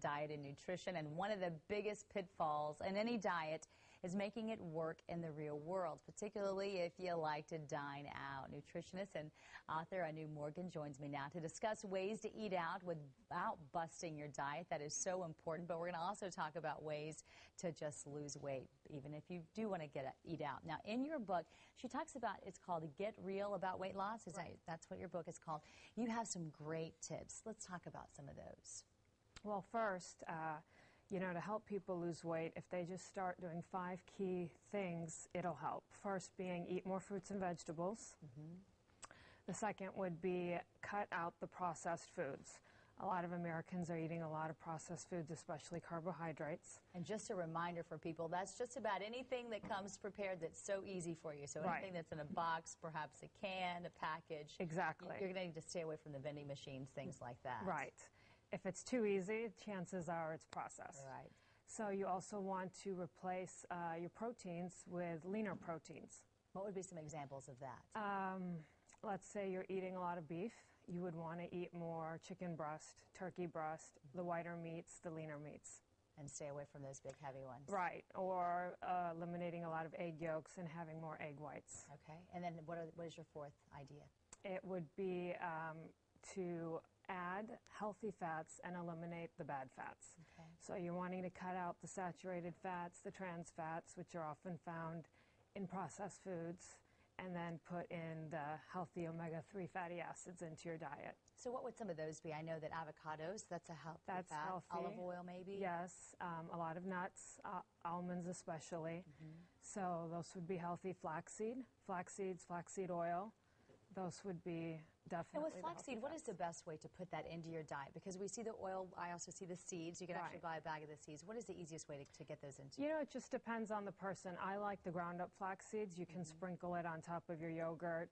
diet and nutrition, and one of the biggest pitfalls in any diet is making it work in the real world, particularly if you like to dine out. Nutritionist and author Anu Morgan joins me now to discuss ways to eat out without busting your diet. That is so important, but we're going to also talk about ways to just lose weight, even if you do want to eat out. Now, in your book, she talks about, it's called Get Real About Weight Loss. That's what your book is called. You have some great tips. Let's talk about some of those. Well, first, to help people lose weight, if they just start doing 5 key things, it'll help. First being eat more fruits and vegetables. The second would be cut out the processed foods. A lot of Americans are eating a lot of processed foods, especially carbohydrates. And just a reminder for people, that's just about anything that comes prepared that's so easy for you. So anything that's in a box, perhaps a can, a package. Exactly. You're going to need to stay away from the vending machines, things like that. Right. If it's too easy, chances are it's processed. Right. So you also want to replace your proteins with leaner proteins. What would be some examples of that? Let's say you're eating a lot of beef. You would want to eat more chicken breast, turkey breast, the whiter meats, the leaner meats. And stay away from those big heavy ones. Right, or eliminating a lot of egg yolks and having more egg whites. Okay, and then what is your fourth idea? It would be to add healthy fats and eliminate the bad fats. Okay. So you're wanting to cut out the saturated fats, the trans fats, which are often found in processed foods, and then put in the healthy omega-3 fatty acids into your diet. So what would some of those be? I know that avocados, that's a healthy fat. Healthy. Olive oil maybe? Yes, a lot of nuts, almonds especially. So those would be healthy. Flaxseed, flaxseed oil, those would be definitely. And with flaxseed, what is the best way to put that into your diet? Because we see the oil, I also see the seeds. You can actually buy a bag of the seeds. What is the easiest way to get those into? It just depends on the person. I like the ground up flax seeds. You can sprinkle it on top of your yogurt.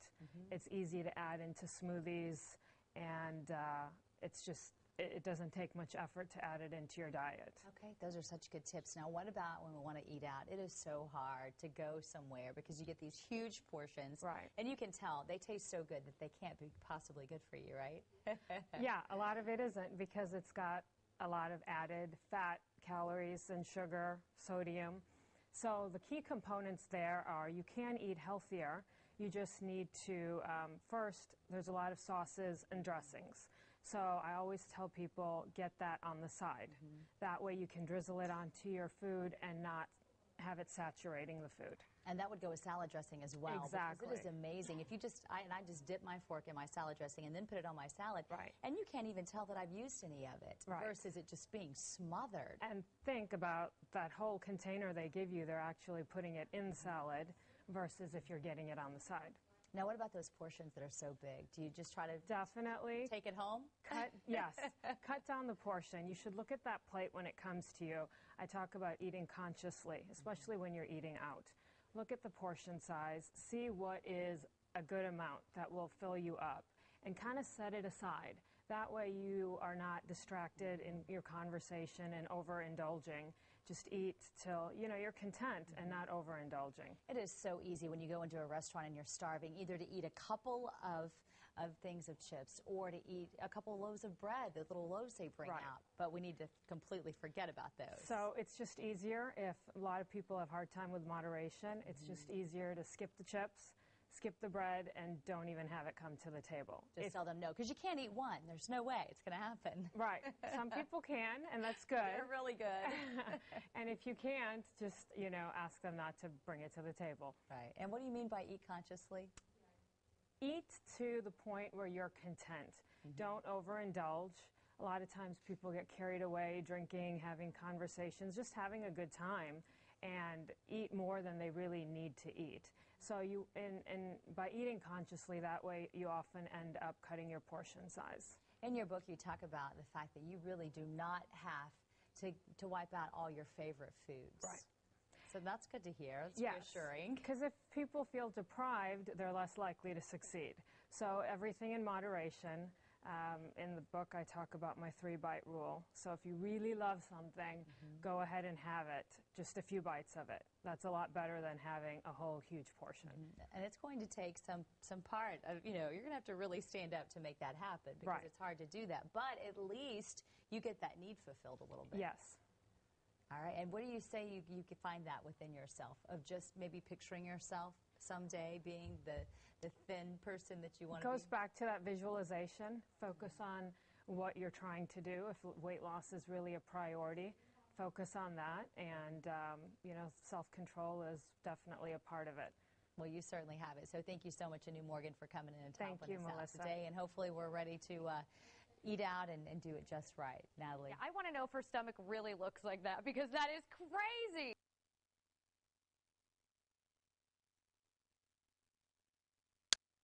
It's easy to add into smoothies, and it doesn't take much effort to add it into your diet. Okay, those are such good tips. Now, what about when we want to eat out? It is so hard to go somewhere because you get these huge portions. Right. And you can tell they taste so good that they can't be possibly good for you, right? Yeah, a lot of it isn't because it's got a lot of added fat, calories, and sugar, sodium. So the key components there are you can eat healthier. You just need to, first, there's a lot of sauces and dressings. So I always tell people, get that on the side. That way you can drizzle it onto your food and not have it saturating the food. And that would go with salad dressing as well. Exactly. Because it is amazing. If you I just dip my fork in my salad dressing and then put it on my salad. Right. And you can't even tell that I've used any of it. Right. Versus it just being smothered. And think about that whole container they give you. They're actually putting it in salad versus if you're getting it on the side. Now, what about those portions that are so big? Do you just try to definitely take it home? Yes, cut down the portion. You should look at that plate when it comes to you. I talk about eating consciously, especially when you're eating out. Look at the portion size, see what is a good amount that will fill you up, and kind of set it aside. That way you are not distracted in your conversation and overindulging. Just eat till, you're content and not overindulging. It is so easy when you go into a restaurant and you're starving, either to eat a couple of things of chips or to eat a couple of loaves of bread, the little loaves they bring out. But we need to completely forget about those. So it's just easier if a lot of people have a hard time with moderation. It's just easier to skip the chips, skip the bread, and don't even have it come to the table. Just tell them no, because you can't eat one. There's no way it's going to happen. Right. Some people can, and that's good. They're really good. And if you can't, just, ask them not to bring it to the table. Right. And what do you mean by eat consciously? Eat to the point where you're content. Don't overindulge. A lot of times people get carried away drinking, having conversations, just having a good time, and eat more than they really need to eat. So by eating consciously, that way you often end up cutting your portion size. In your book, you talk about the fact that you really do not have to wipe out all your favorite foods. Right. So that's good to hear. It's reassuring. Because if people feel deprived, they're less likely to succeed. So everything in moderation. In the book, I talk about my 3-bite rule. So if you really love something, go ahead and have it, just a few bites of it. That's a lot better than having a whole huge portion. And it's going to take some part of, you're going to have to really stand up to make that happen because it's hard to do that. But at least you get that need fulfilled a little bit. Yes. All right, and what do you say you could find that within yourself, of just maybe picturing yourself someday being the thin person that you want to be? It goes back to that visualization. Focus on what you're trying to do. If weight loss is really a priority, focus on that, and you know, self-control is definitely a part of it. Well, you certainly have it. So thank you so much, Anu Morgan, for coming in and helping us out Melissa. today, and hopefully we're ready to eat out and do it just right. Natalie? Yeah, I want to know if her stomach really looks like that, because that is crazy.